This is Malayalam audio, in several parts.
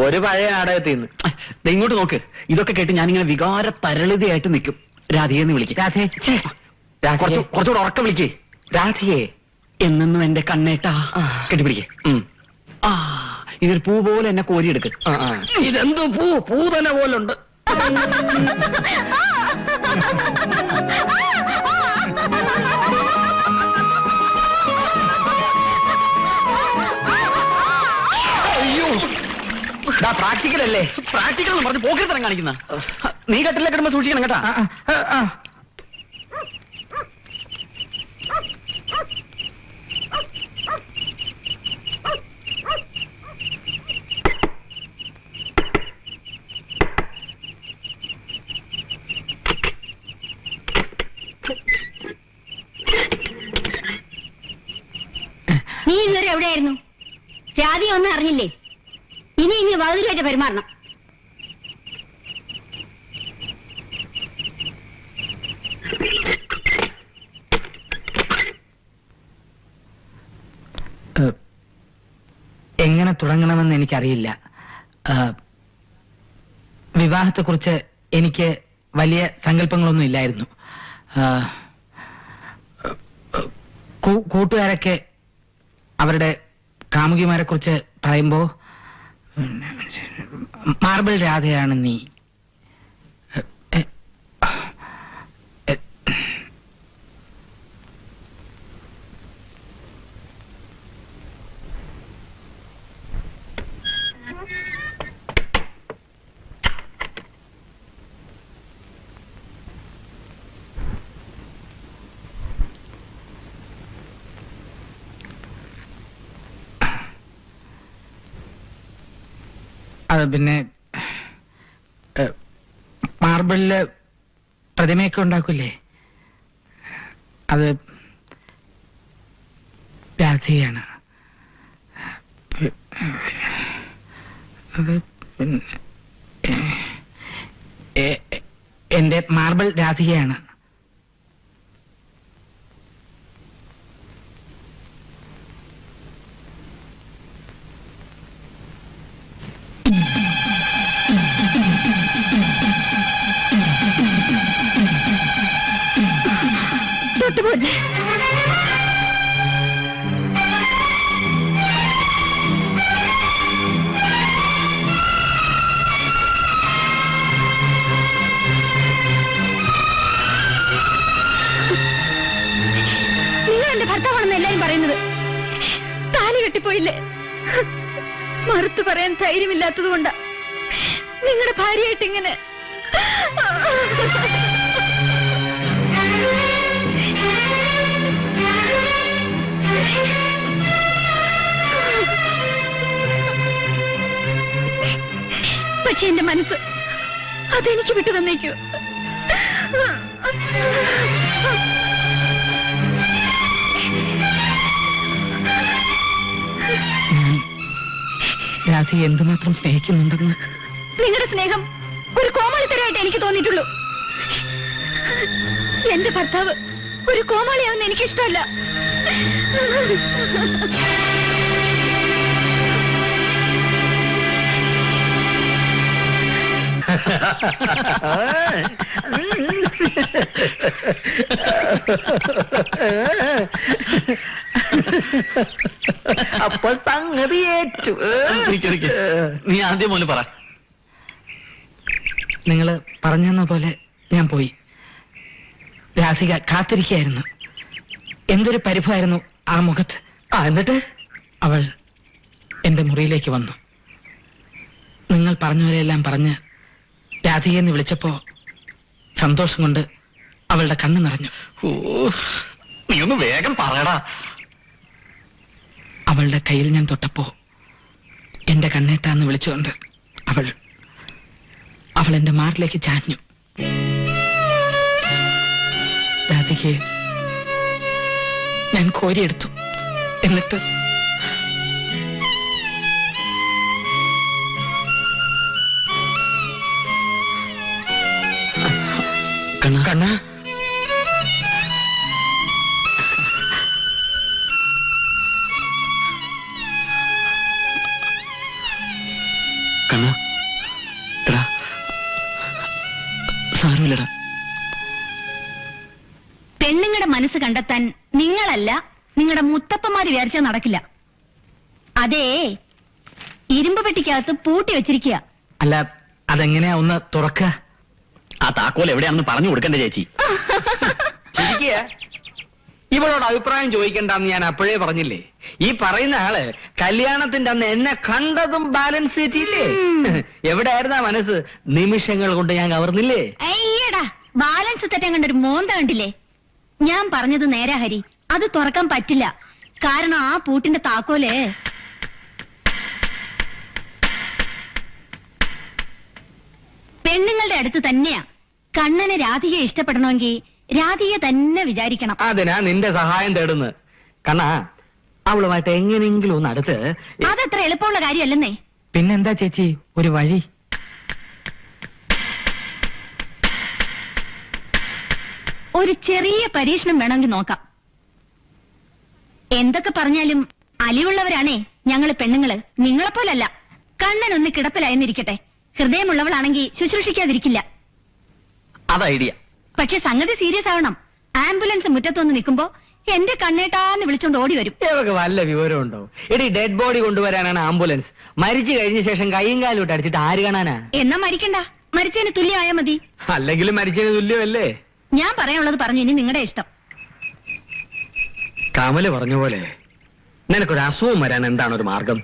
ഒരു പഴയ നാടകത്തിൽ നിന്ന്. ഇങ്ങോട്ട് നോക്ക്. ഇതൊക്കെ കേട്ട് ഞാനിങ്ങനെ വികാര തരളിതയായിട്ട് നിൽക്കും. രാധയെന്ന് വിളിക്കും. രാധേ, കുറച്ചുകൂടെ ഉറക്കം വിളിക്കേ. രാധയെ എന്നെന്നും എന്റെ കണ്ണേട്ടാ കെട്ടിപ്പിടിക്കേ. ഇതൊരു പൂ പോലെ എന്നെ കോരിയെടുക്ക്. ഇതെന്ത് പൂ തന്നെ പോലുണ്ട്. പ്രാക്ടിക്കൽ അല്ലേ? പ്രാക്ടിക്കൽ എന്ന് പറഞ്ഞ് പോക്കറ്റം കാണിക്കുന്ന നീ കട്ടിലെ കിടമ്പോ സൂക്ഷിക്കണം കേട്ടാ. നീ ഇതുവരെ എവിടെയായിരുന്നു? രാധി ഒന്നും അറിഞ്ഞില്ലേ? ഇനി വകുതിരുമായിട്ട് പെരുമാറണം. എങ്ങനെ തുടങ്ങണമെന്ന് എനിക്കറിയില്ല. വിവാഹത്തെക്കുറിച്ച് എനിക്ക് വലിയ സങ്കല്പങ്ങളൊന്നും ഇല്ലായിരുന്നു. കൂട്ടുകാരൊക്കെ അവരുടെ കാമുകിമാരെ കുറിച്ച് പറയുമ്പോ മാർബിൾ രാധയാണ് നീ. അത് പിന്നെ മാർബിളില് പ്രതിമയൊക്കെ ഉണ്ടാക്കൂലേ, അത് രാധയാണ്. അത് പിന്നെ എന്റെ മാർബിൾ രാധികയാണ്. നിങ്ങൾ എന്റെ ഭർത്താവാണെന്ന് എല്ലാരും പറയുന്നത്. താലി കെട്ടിപ്പോയില്ലേ? മറുത്തു പറയാൻ ധൈര്യമില്ലാത്തത് കൊണ്ടാ നിങ്ങളുടെ ഭാര്യയായിട്ട് ഇങ്ങനെ. പക്ഷെ എന്റെ മനസ്സ് അതെനിക്ക് വിട്ടു തന്നേക്കൂ. രാധയെ എന്തുമാത്രം സ്നേഹിക്കുന്നുണ്ടെന്ന്. നിങ്ങളുടെ സ്നേഹം ഒരു കോമാളിത്തരമായിട്ട് എനിക്ക് തോന്നിയിട്ടുള്ളൂ. എന്റെ ഭർത്താവ് ഒരു കോമാളിയാവുന്ന എനിക്കിഷ്ടമല്ല. അപ്പൊ സംഗതി ഏറ്റു. നീ ആദ്യം പോലെ പറ. നിങ്ങള് പറഞ്ഞെന്ന പോലെ ഞാൻ പോയി. രാധിക കാത്തിരിക്കുകയായിരുന്നു. എന്തൊരു പരിഭവമായിരുന്നു ആ മുഖത്ത്. എന്നിട്ട് അവൾ എന്റെ മുറിയിലേക്ക് വന്നു. നിങ്ങൾ പറഞ്ഞവരെല്ലാം പറഞ്ഞ് രാധികയെന്ന് വിളിച്ചപ്പോ സന്തോഷം കൊണ്ട് അവളുടെ കണ്ണ് നിറഞ്ഞു. നീ ഒന്ന് വേഗം പറയടാ. അവളുടെ കയ്യിൽ ഞാൻ തൊട്ടപ്പോ എന്റെ കണ്ണേട്ടാന്ന് വിളിച്ചുകൊണ്ട് അവൾ എന്റെ മാറിലേക്ക് ചാഞ്ഞു. രാധികയെ ഞാൻ കോരിയെടുത്തു. എന്നിട്ട് കണ്ണ കണ്ണ എടാ സാരമില്ലടാ. പെണ്ണുങ്ങളുടെ മനസ്സ് കണ്ടെത്താൻ നിങ്ങളല്ല നിങ്ങളുടെ മുത്തപ്പന്മാര് വിചാരിച്ചാൽ നടക്കില്ല. അതേ ഇരുമ്പ് പെട്ടിക്കകത്ത് പൂട്ടി വെച്ചിരിക്കുക. അല്ല അതെങ്ങനെയാ ഒന്ന് തുറക്ക? ആ താക്കോൽ എവിടെയാണെന്ന് പറഞ്ഞു കൊടുക്കണ്ടേ ചേച്ചി? ഇവളോട് അഭിപ്രായം ചോദിക്കണ്ടെന്ന് ഞാൻ അപ്പോഴേ പറഞ്ഞില്ലേ. ഈ പറയുന്ന ആള് കല്യാണത്തിന്റെ അന്ന് എന്നെ കണ്ടതും ബാലൻസ് ചെയ്തില്ലേ? എവിടെയായിരുന്നാ മനസ്സ്? നിമിഷങ്ങൾ കൊണ്ട് ഞാൻ കവർന്നില്ലേ? അയ്യടാ, ബാലൻസ് തെറ്റാൻ കണ്ടൊരു മോന്ത കണ്ടില്ലേ? ഞാൻ പറഞ്ഞത് നേരാ ഹരി, അത് തുറക്കാൻ പറ്റില്ല. കാരണം ആ പൂട്ടിന്റെ താക്കോല് പെണ്ണുങ്ങളുടെ അടുത്ത് തന്നെയാ. കണ്ണനെ രാധികയെ ഇഷ്ടപ്പെടണമെങ്കിൽ രാധിക തന്നെ വിചാരിക്കണം. അതിനാ നിന്റെ സഹായം തേടുന്നത്. കണ്ണാ, അവളുമായിട്ട് എങ്ങനെയെങ്കിലും ഒന്ന് അടുത്ത്. അതത്ര എളുപ്പമുള്ള കാര്യമല്ലെന്നേ. പിന്നെന്താ ചേച്ചി ഒരു വഴി? ഒരു ചെറിയ പരീക്ഷണം വേണമെങ്കിൽ നോക്കാം. എന്തൊക്കെ പറഞ്ഞാലും അലിവുള്ളവരാണേ ഞങ്ങള് പെണ്ണുങ്ങള്. നിങ്ങളെപ്പോലല്ല. കണ്ണനൊന്ന് കിടപ്പിലായെന്നിരിക്കട്ടെ, ഹൃദയമുള്ളവളാണെങ്കിൽ ശുശ്രൂഷിക്കാതിരിക്കില്ല. അത് ഐഡിയ. പക്ഷെ സംഗതി സീരിയസ് ആവണം. ആംബുലൻസ് മുറ്റത്തൊന്ന് നിൽക്കുമ്പോ എന്റെ കണ്ണേട്ടാന്ന് വിളിച്ചോണ്ട് ഓടി വരും. ഇവർക്ക് വല്ല വിവരമുണ്ടോ? എടി, ഡെഡ് ബോഡി കൊണ്ടുവരാനാണ് ആംബുലൻസ്. മരിച്ചു കഴിഞ്ഞ ശേഷം കൈയും കാലും ഇട്ട് അടിച്ചിട്ട് ആര് കാണാനാ? എന്നാ മരിക്കണ്ട, മരിച്ചതിന് തുല്യമായാ മതി. അല്ലെങ്കിലും മരിച്ചതിന് തുല്യമല്ലേ? ഞാൻ പറയാനുള്ളത് പറഞ്ഞു, ഇനി നിങ്ങളുടെ ഇഷ്ടം. കമല് പറഞ്ഞ പോലെ നിനക്കൊരു അസുഖം വരാൻ എന്താണ് ഒരു മാർഗം?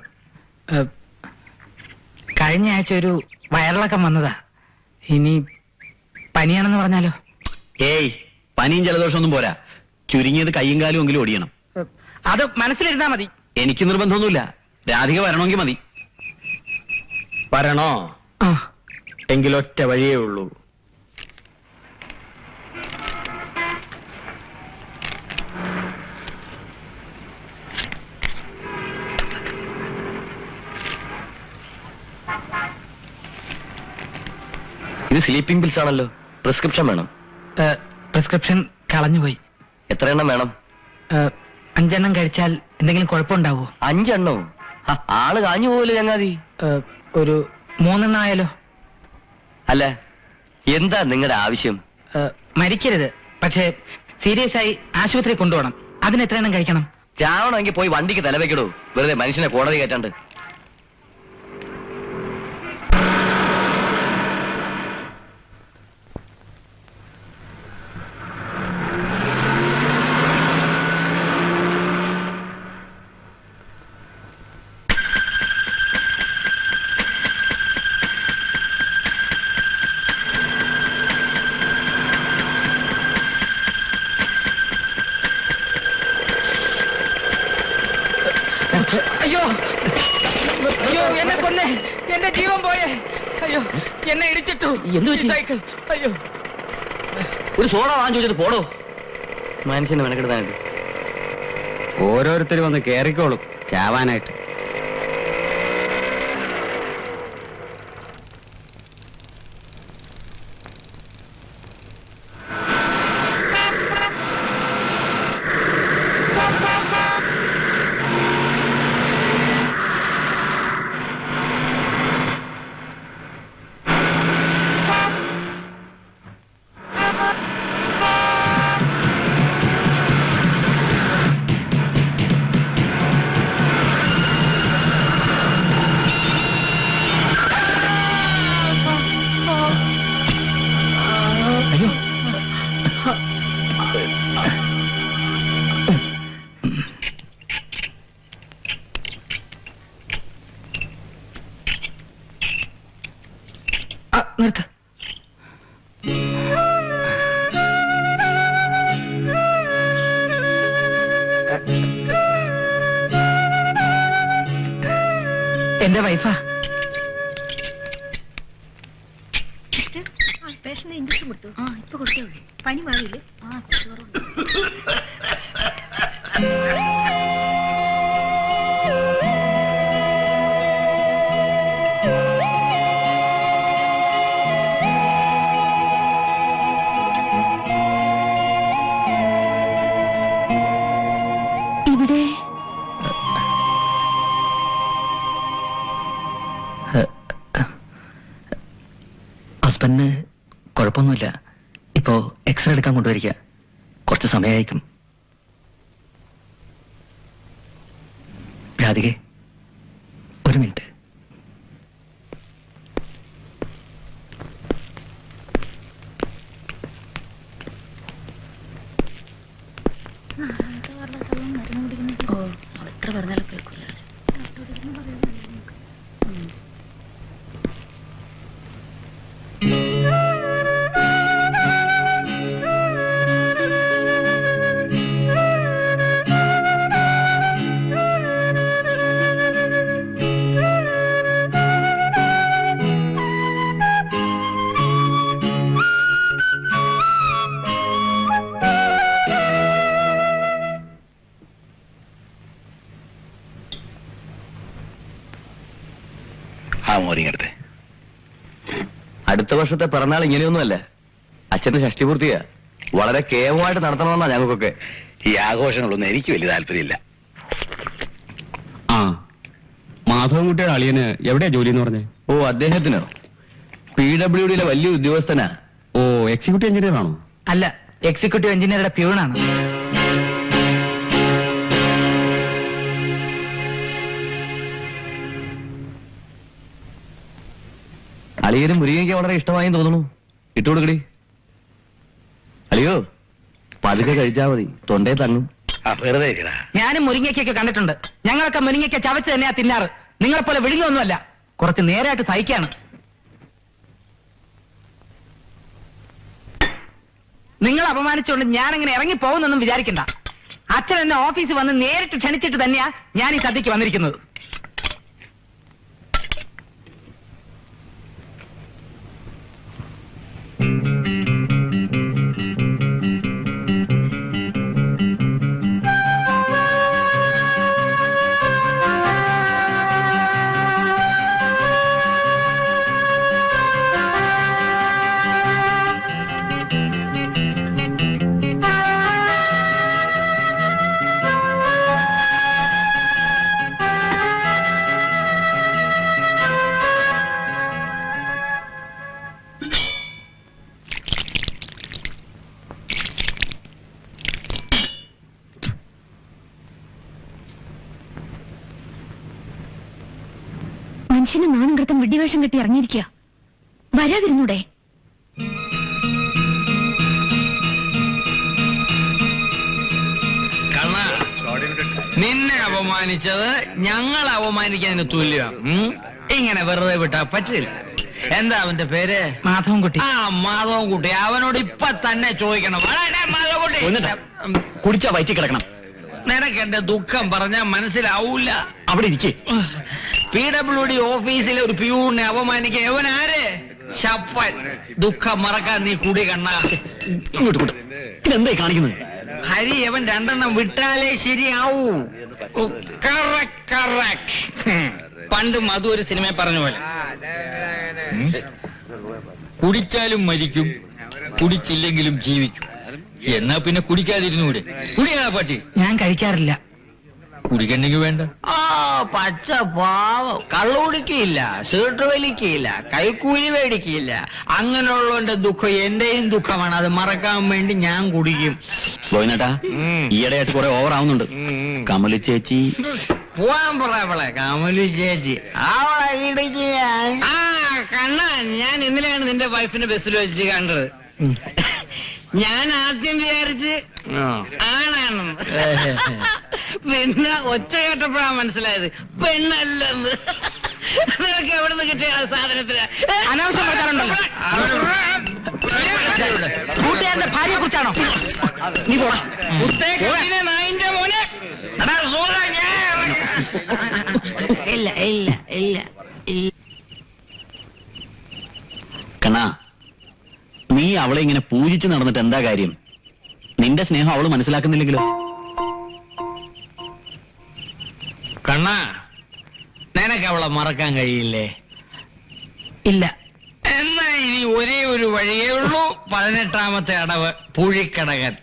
കഴിഞ്ഞ ആഴ്ച ഒരു വയറിളക്കം വന്നതാ. ഇനി പനിയാണെന്ന് പറഞ്ഞാലോ? ഏയ്, പനിയും ജലദോഷമൊന്നും പോരാ. ചുരുങ്ങിയത് കൈയും കാലും എങ്കിലും ഓടിയണം. അത് മനസ്സിലിരുന്നാ മതി. എനിക്ക് നിർബന്ധമൊന്നുമില്ല. രാധിക വരണമെങ്കിൽ മതി. വരണോ? എങ്കിലൊറ്റ വഴിയേ ഉള്ളൂ. ഇത് സ്ലീപ്പിംഗ് പിൽസ് ആണല്ലോ. പ്രിസ്ക്രിപ്ഷൻ വേണം. പ്രിസ്ക്രിപ്ഷൻ കളഞ്ഞുപോയി. എത്ര എണ്ണം വേണം? 5 എണ്ണം കഴിച്ചാൽ എന്തെങ്കിലും കുഴപ്പമുണ്ടാവോ? 5 എണ്ണവും? ആള് കാഞ്ഞു പോവില്ല ചങ്ങാതി. ഒരു 3 എണ്ണം ആയാലോ? അല്ല, എന്താ നിങ്ങളുടെ ആവശ്യം? മരിക്കരുത്, പക്ഷേ സീരിയസ് ആയി ആശുപത്രി കൊണ്ടുപോകണം. അതിന് എത്ര എണ്ണം കഴിക്കണം? ചാവണമെങ്കിൽ പോയി വണ്ടിക്ക് തലവെക്കടൂ, വെറുതെ മനുഷ്യനെ കോടതി കയറ്റാണ്ട്. അയ്യോ അയ്യോ, എന്നെ കൊന്നേ, എന്റെ ജീവൻ പോയേ. അയ്യോ, എന്നെ ഇടിച്ചിട്ടു. എന്ത് പറ്റി? സൈക്കിൾ. അയ്യോ, ഒരു സോഡ വാങ്ങി ചോദിച്ചിട്ട് പോടോ. മനുഷ്യനെ മെനക്കെടുത്താനായിട്ട് ഓരോരുത്തരും വന്ന് കേറിക്കോളും ചാവാനായിട്ട്. നിർത്ത്. എന്റെ വൈഫാ. ഇഞ്ചക്ഷൻ കൊടുത്തു. ഇപ്പൊ കൊടുത്തേ ഉള്ളൂ. പനി മാറിയില്ലേ? കുറച്ച് കുറവുണ്ട്. ഹസ്ബൻഡിന് കുഴപ്പമൊന്നുമില്ല. ഇപ്പോ എക്സ്റേ എടുക്കാൻ കൊണ്ടുവരിക. കുറച്ച് സമയമായിരിക്കും. രാധികെ, ഒരു മിനിറ്റ്. എത്ര പറഞ്ഞാലും കേൾക്കൂല. മോരിങ്ങടുത്തെ അടുത്ത വർഷത്തെ പിറന്നാൾ ഇങ്ങനെയൊന്നുമല്ല. അച്ഛന്റെ ഷഷ്ടിപൂർത്തിയാ. വളരെ കേവമായിട്ട് നടത്തണമെന്നാ ഞങ്ങൾക്കൊക്കെ. ഈ ആഘോഷങ്ങളൊന്നും എനിക്ക് വലിയ താല്പര്യമില്ല. ആ, മാധവൻകുട്ടിയുടെ അളിയന് എവിടെയാ ജോലി എന്ന് പറഞ്ഞേ? ഓ, അദ്ദേഹത്തിനോ? PWDയിലെ വലിയ ഉദ്യോഗസ്ഥനാ. ഓ, എക്സിക്യൂട്ടീവ് എഞ്ചിനീയർ ആണോ? അല്ല, എക്സിക്യൂട്ടീവ് എഞ്ചിനീയറുടെ പ്യൂണാണ്. അളിയനും മുരിങ്ങയ്ക്ക് വളരെ ഇഷ്ടമായി തോന്നുന്നു. ഇട്ടുകൊടുക്കടി. അളിയോ, പതുക്കെ കഴിച്ചാ മതി, തൊണ്ടേ തങ്ങും. വെറുതെ ഞാനും മുരിങ്ങയ്ക്കൊക്കെ കണ്ടിട്ടുണ്ട്. ഞങ്ങളൊക്കെ മുരിങ്ങയ്ക്ക ചവച്ച് തന്നെയാ തിന്നാറ്. നിങ്ങളെപ്പോലെ വിഴുങ്ങൊന്നുമല്ല. കുറച്ച് നേരായിട്ട് സഹിക്കാണ്. നിങ്ങൾ അപമാനിച്ചുകൊണ്ട് ഞാനങ്ങനെ ഇറങ്ങി പോകുന്നൊന്നും വിചാരിക്കണ്ട. അച്ഛൻ എന്നെ ഓഫീസിൽ വന്ന് നേരിട്ട് ക്ഷണിച്ചിട്ട് തന്നെയാ ഞാൻ ഈ സദ്യക്ക് വന്നിരിക്കുന്നത്. മനുഷ്യന് നാണം കൃത്തം വിഡ്ഢിവേഷം കെട്ടി ഇറങ്ങിയിരിക്കുക. വരാതിരുന്നൂടെ? നിന്നെ അപമാനിച്ചത് ഞങ്ങൾ അപമാനിക്കാൻ തുല്യമാണ്. ഇങ്ങനെ വെറുതെ വിട്ടാ പറ്റില്ല. എന്താ അവന്റെ പേര്? മാധവൻകുട്ടി. ആ, മാധവൻകുട്ടി. അവനോട് ഇപ്പൊ തന്നെ ചോദിക്കണം. മാധവൻകുട്ടി, കുടിച്ചാ വയറ്റി കിടക്കണം. നിനക്ക് എന്റെ ദുഃഖം പറഞ്ഞാ മനസ്സിലാവൂല. അവിടെ ഇരിക്കേ. PWD ഓഫീസിലെ ഒരു പ്യൂണിനെ അപമാനിക്കാൻ എവനാര്? ശപ്പൻ. ദുഃഖം മറക്കാൻ നീ കുടി കണ്ണ. ഇങ്ങോട്ട് കൂട്ട്. ഇതെന്തായി കാണിക്കുന്നത്? ഹരി, അവൻ 2 വിട്ടാലേ ശരിയാവൂ. പണ്ട് മധു ഒരു സിനിമ പറഞ്ഞ പോലെ, കുടിച്ചാലും മരിക്കും, കുടിച്ചില്ലെങ്കിലും ജീവിക്കും. എന്നാ പിന്നെ കുടിക്കാതിരുന്നൂടെ? കുടിയാ പട്ടി. ഞാൻ കഴിക്കാറില്ല. കുടിക്കണ്ടെങ്കിൽ വേണ്ട. ആ, പച്ച പാവം. കള്ളു കുടിക്കില്ല, സീട്ട് വലിക്കില്ല, കൈക്കൂലി മേടിക്കില്ല. അങ്ങനെയുള്ളവന്റെ ദുഃഖം എന്റെയും ദുഃഖമാണ്. അത് മറക്കാൻ വേണ്ടി ഞാൻ കുടിക്കും. ഗോവിന്ദേട്ടാ, ഈയിടെയായിട്ട് കുറെ ഓവർ ആവുന്നുണ്ട്. കമലി ചേച്ചി പോവാൻ പറയവളെ. കമലി ചേച്ചി അവളെ ഇടിച്ച് ആ കണ്ണ, ഞാൻ ഇന്നലെയാണ് നിന്റെ വൈഫിനെ ബസ്സിൽ വെച്ച് കണ്ടത്. ഞാൻ ആദ്യം വിചാരിച്ച് ആണാണെന്ന്. പിന്നെ ഒച്ച കേട്ടപ്പോഴാ മനസ്സിലായത് പെണ്ണല്ലെന്ന്. നിനക്ക് എവിടെ നിന്ന് കിട്ടിയ സാധനത്തിന് അനാവശ്യം പറഞ്ഞാലുണ്ടല്ലോ. കൂട്ടുകാരന്റെ ഭാര്യയെ കുറിച്ചാണോ? നീ പോടാ. നായിന്റെ മോനെ. ഇല്ല ഇല്ല ഇല്ല. കണ്ണാ, നീ അവളെ ഇങ്ങനെ പൂജിച്ച് നടന്നിട്ട് എന്താ കാര്യം? നിന്റെ സ്നേഹം അവള് മനസ്സിലാക്കുന്നില്ലെങ്കിലോ? കണ്ണ, നിനക്ക് അവളെ മറക്കാൻ കഴിയില്ലേ? ഇല്ല. എന്നാ ഇനി ഒരേ ഒരു വഴിയേ ഉള്ളൂ. 18ാമത്തെ അടവ് പൂഴിക്കടകൻ.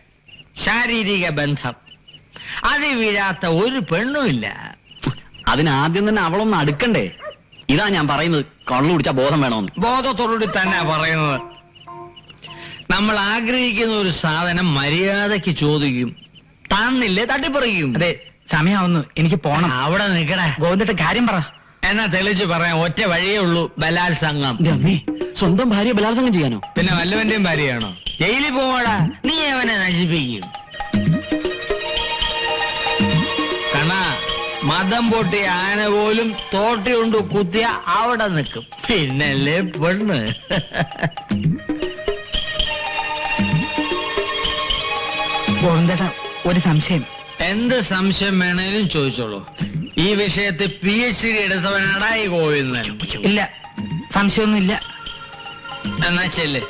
ശാരീരിക ബന്ധം. അത് വീഴാത്ത ഒരു പെണ്ണുമില്ല. അതിനാദ്യം തന്നെ അവളൊന്ന് അടുക്കണ്ടേ? ഇതാ ഞാൻ പറയുന്നത്, കള്ളു കുടിച്ചാ ബോധം വേണമെന്ന്. ബോധത്തോടുകൂടി തന്നെ പറയുന്നത്. നമ്മൾ ആഗ്രഹിക്കുന്ന ഒരു സാധനം മര്യാദയ്ക്ക് ചോദിക്കും, തന്നില്ലേ തട്ടിപ്പറിക്കും. അതെ, സമയാവുന്നു, എനിക്ക് പോണം. അവിടെ നിൽക്കടേ. ഗോവിന്ദത്തെ കാര്യം പറ. എന്നാ തെളിച്ച് പറയാൻ ഒറ്റ വഴിയേ ഉള്ളൂ, ബലാത്സംഗം. എന്റെ അമ്മേ, സ്വന്തം ഭാര്യ ബലാത്സംഗം ചെയ്യാനോ? പിന്നെ വല്ലവന്റെയും ഭാര്യയാണോ? ജയിലിൽ പോവാടാ, നീ അവനെ നശിപ്പിക്കും. കണ മതം പൊട്ടിയ ആന പോലും തോട്ടി കൊണ്ട് കുത്തിയ അവിടെ നിൽക്കും, പിന്നല്ലേ പെണ്ണ്. ഗോവിന്ദേട്ട, ഒരു സംശയം. എന്ത് സംശയം വേണേലും ചോദിച്ചോളൂ. ഈ വിഷയത്തിൽ PhD എടുത്തവനാടാ ഈ ഗോവിന്ദൻ. ഇല്ല, സംശയമൊന്നും ഇല്ല. എന്നാ ചെല്ലേ,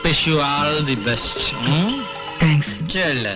wish you all the best. Thanks. ചെല്ലേ.